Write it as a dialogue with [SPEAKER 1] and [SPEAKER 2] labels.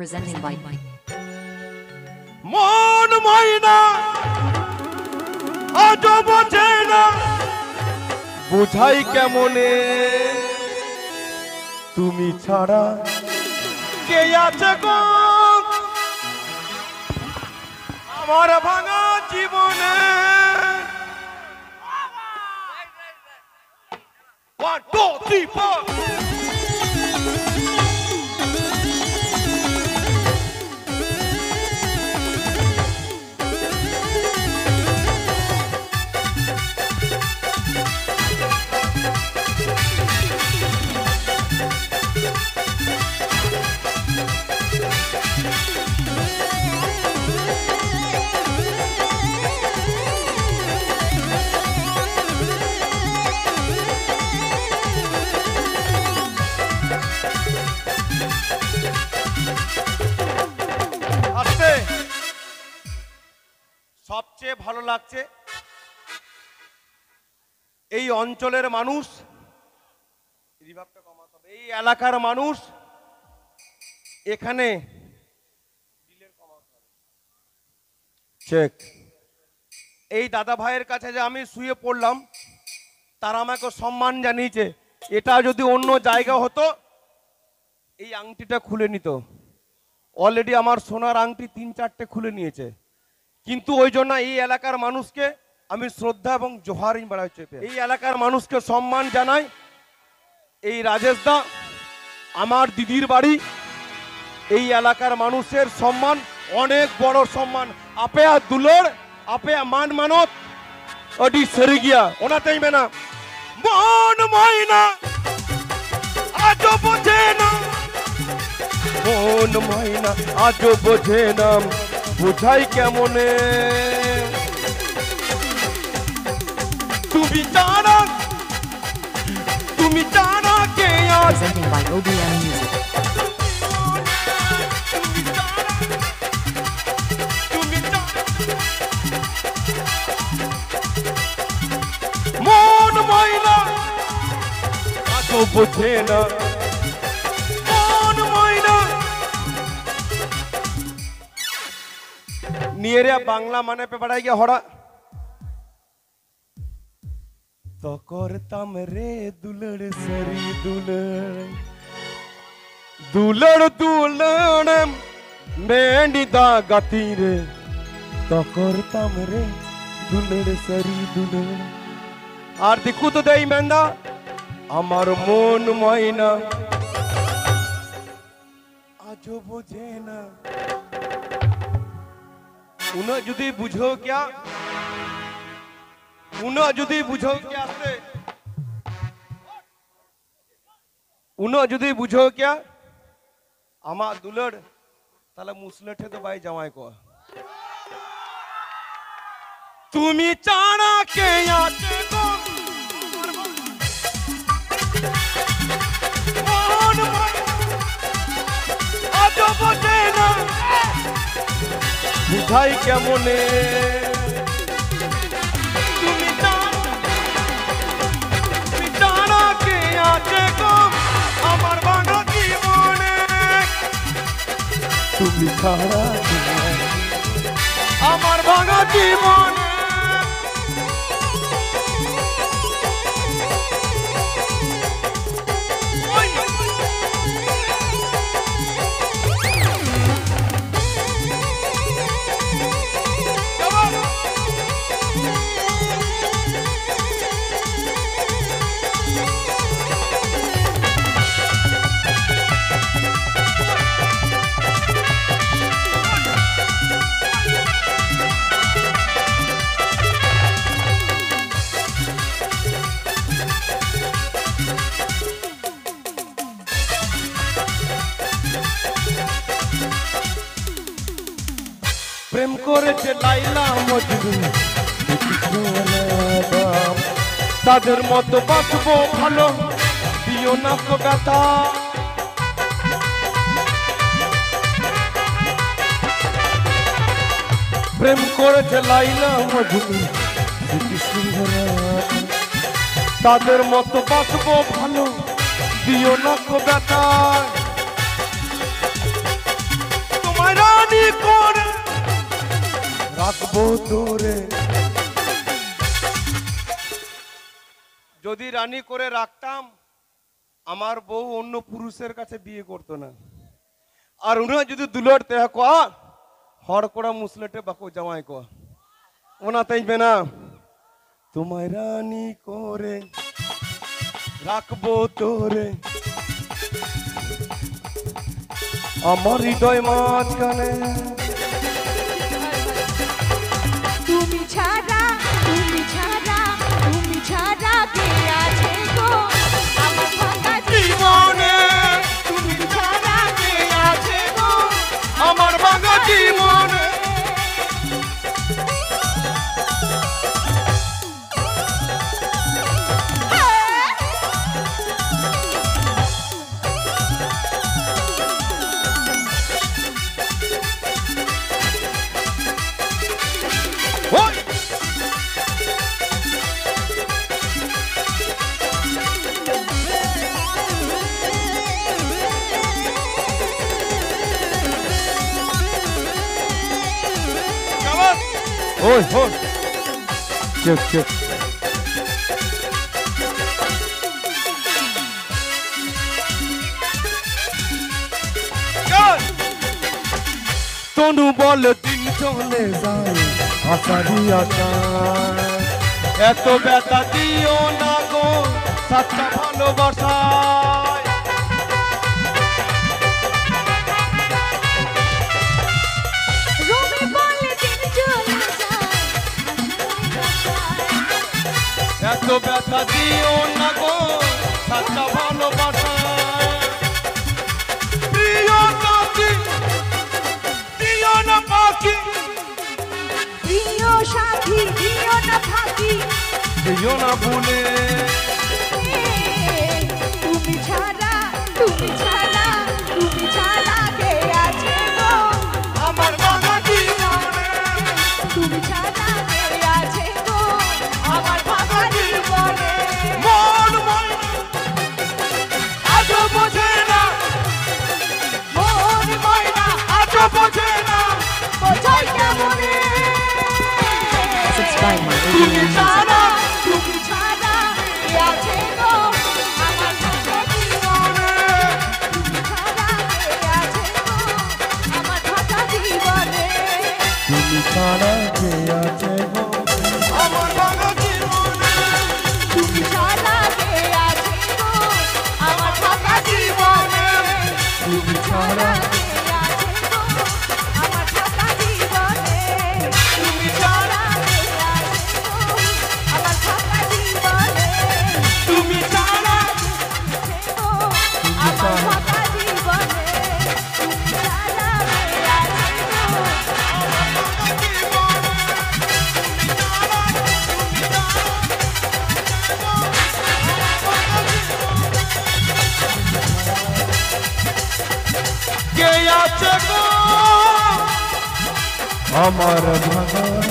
[SPEAKER 1] Presenting by
[SPEAKER 2] মন ময়না আজ বোঝে না বুঝাই কেমনে তুমি ছাড়া কে আছে গো আমার ভাঙা জীবনে 1 2 3 4 সবচেয়ে ভালো লাগছে এই অঞ্চলের মানুষ রিভাবটা কমাতে হবে এই এলাকার মানুষ এখানে বিলের কমাতে হবে চেক এই দাদা ভাইয়ের কাছে যে আমি শুয়ে পড়লাম তারা আমাকে সম্মান জানিয়েছে এটা যদি অন্য জায়গা হতো এই আংটিটা খুলে নিত অলরেডি আমার সোনার আংটি 3-4টে খুলে নিয়েছে কিন্তু ওই জন্য এই এলাকার মানুষকে আমি শ্রদ্ধা এবং জোহার বাড়াচ্ছি এই এলাকার মানুষকে সম্মান জানাই এই রাজেশ দা আমার দিদির বাড়ি এই এলাকার মানুষের সম্মান অনেক বড় সম্মান আপে আর দুলর আপে মান মানত ওডি সরে গিয়া ওনাতেই মেনা মন ময়না আজ বোঝে না মন ময়না আজ বোঝে না বুঝাই কেমনে তুমি জানা কে আছে
[SPEAKER 1] presenting by OBM Music.
[SPEAKER 2] মন ময়না আজ বোঝে না মন ময়না নিয়েরা বাংলা মানে পে পড়াই গিয়া হড়া তো করতাম রে দুলড় সরি দুলড় দুলড় মেন্ডি দা গাতি রে তো করতাম রে দুলড় সরি দুলড় আর দেখু তো দেই মেন্দা আমার মন ময়না আজ বোঝে না उन्हें जुदी बुझो क्या से उन्हें जुदी बुझो क्या आमा दुलड़ ताला मुसलठे तो भाई जमाई को तुम्ही चाणा के आते को आज बोझे ना বুঝাই কেমনে তুমি জানা কে আছে গো আমার ভাঙা জীবনে তুমি ছাড়া আমার ভাঙা জীবনে প্রেম করেছে লাইলা মজনু তাদের মতো বাঁচবো ভালো দিও না তো গাথা প্রেম করেছে লাইলা মজনু তাদের মতো বাঁচবো ভালো দিও না তো গাথা রাখবো তোরে। যদি রানী করে রাখতাম আমার বউ অন্য পুরুষের কাছে বিয়ে করতো না। আর উনি যদি দুলট তেহ কোয়া হর করা মুসলেটে বাকো জামাই কোয়া ওনা তাইবে না। তোমায় রানী করে রাখবো তোরে আমার হৃদয় মাঝখানে।
[SPEAKER 1] তুমি ছাড়া তুমি ছাড়া তুমি ছাড়া কে আছে গো আমার ভাঙা জীবনে। তুমি ছাড়া কে আছে গো
[SPEAKER 2] আমার ভাঙা জীবনে। Oi, oi. Çık çık. Gel. তনু বলে দিন চলে যায় আশারি আশায়। এত ব্যথা দিও না গো সাচ্চা ভালোবাসায়।
[SPEAKER 1] রুমি বলে দিন চলে যায়
[SPEAKER 2] এত ব্যথা দিও না গো সাচ্চা ভালোবাসায়। প্রিয় সাথী দিও না পাখি
[SPEAKER 1] প্রিয় সাথী দিও না ফাঁকি
[SPEAKER 2] দিও না ভুলে।
[SPEAKER 1] তুমি ছাড়া তুমি ছাড়া তুমি ছাড়া কে আছে গো
[SPEAKER 2] আমার ভাঙা জীবনে।
[SPEAKER 1] তুমি ছাড়া কে আছে গো আমার ভাঙা জীবনে।
[SPEAKER 2] মন ময়না আজও বোঝে না।
[SPEAKER 1] মন ময়না
[SPEAKER 2] আজও বোঝে না।
[SPEAKER 1] বোঝাই কেমনে।
[SPEAKER 3] Subscribe my
[SPEAKER 1] তুমি
[SPEAKER 3] audio
[SPEAKER 1] ছাড়া তুমি ছাড়া কে আছে গো আমার ভাঙা জীবনে। তুমি ছাড়া কে আছে গো আমার ভাঙা জীবনে।
[SPEAKER 2] তুমি ছাড়া কে আছে গো আমার ভাঙা জীবনে।
[SPEAKER 1] তুমি ছাড়া কে আছে গো আমার ভাঙা জীবনে।
[SPEAKER 2] তুমি ছাড়া
[SPEAKER 1] কে আছে গো আমার ভাঙা জীবনে।
[SPEAKER 2] তুমি ছাড়া
[SPEAKER 1] কে আছে গো আমার ভাঙা জীবনে।
[SPEAKER 2] তুমি ছাড়া
[SPEAKER 1] গো আমার ভাঙা জীবনে। তুমি ছাড়া কে আছে গো
[SPEAKER 2] কে আছে গো আমার ভাঙা